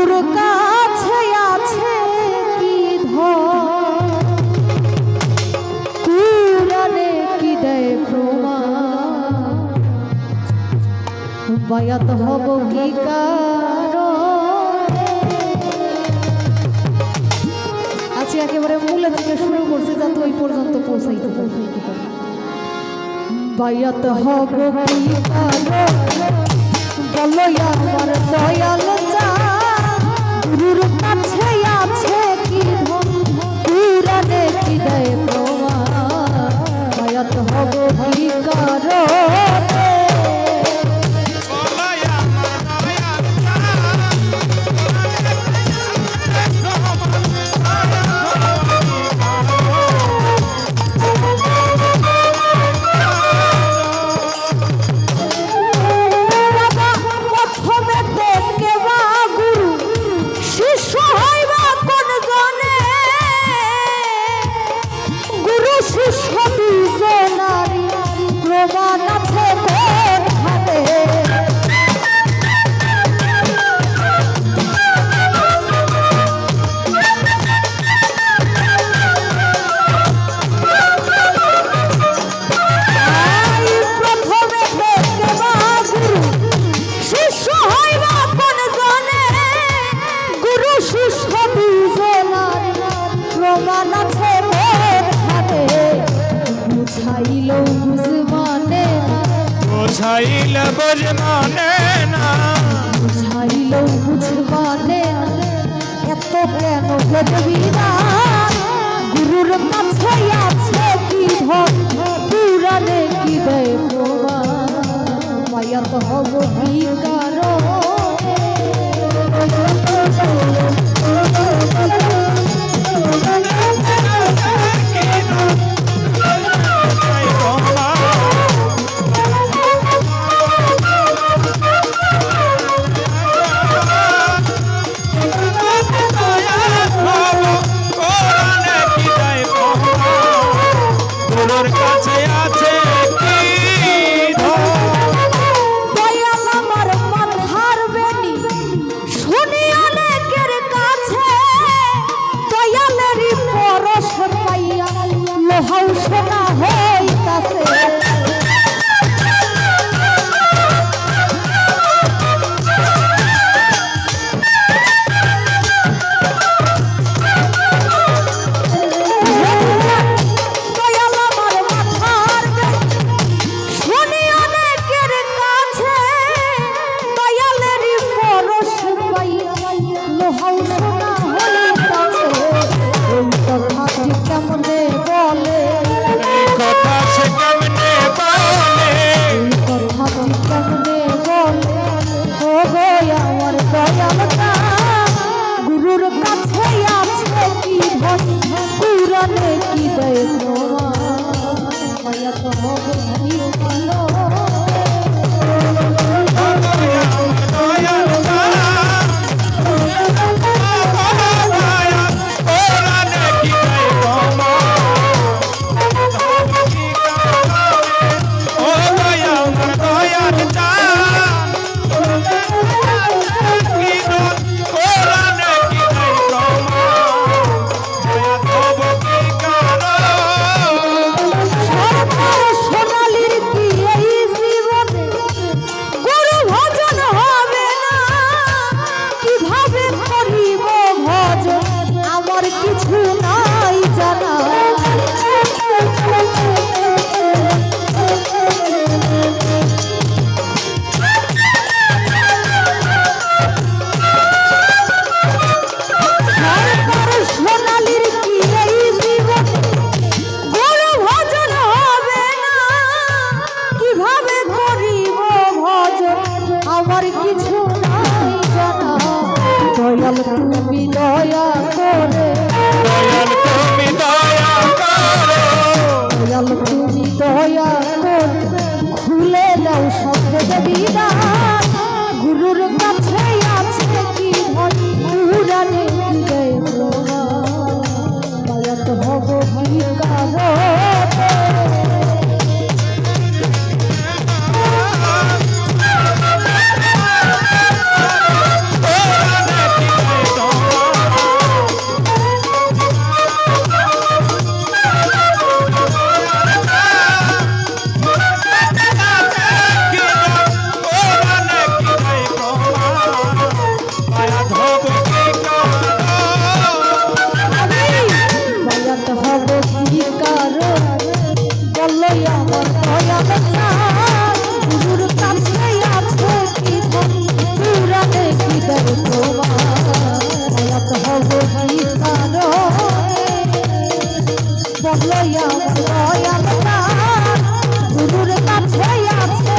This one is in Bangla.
গুরুর কাছে আছে কি কুরানে কি দেয় প্রমাণ বায়াত হব কি কারণে। আজকে একেবারে মূলে থেকে শুরু করছে যাতে ওই পর্যন্ত পৌঁছাইতে পারি। বায়াত হব কি কারণে বলো আমার দয়াল গুরুর কাছে আছে কি ধন কুরানে কি দেয় প্রমাণ বায়াত হব কি কারণে। বুঝাইল বুঝমানে না বুঝাইল বুঝমানে এত কেন ভেদবিধান গুরুর কাছে আছে কি ধন পুরাণে কি দেয় প্রমাণ বায়াত হব কি গুরুর কাছে আছে কি ধন পুরাণে কি দেয় প্রমাণ বায়াত হব কি দয়াল তুমি দয়া করে দয়াল তুমি দয়া করো দয়াল তুমি দয়া করে খুলে দাও সব বিধান গুরুর কাছে আছে কি ধন পুরাণে কি দেয় প্রমাণ বায়াত হব কি কারণে বললো আমার দয়াল প্রাণ গুরুর কাছে আছে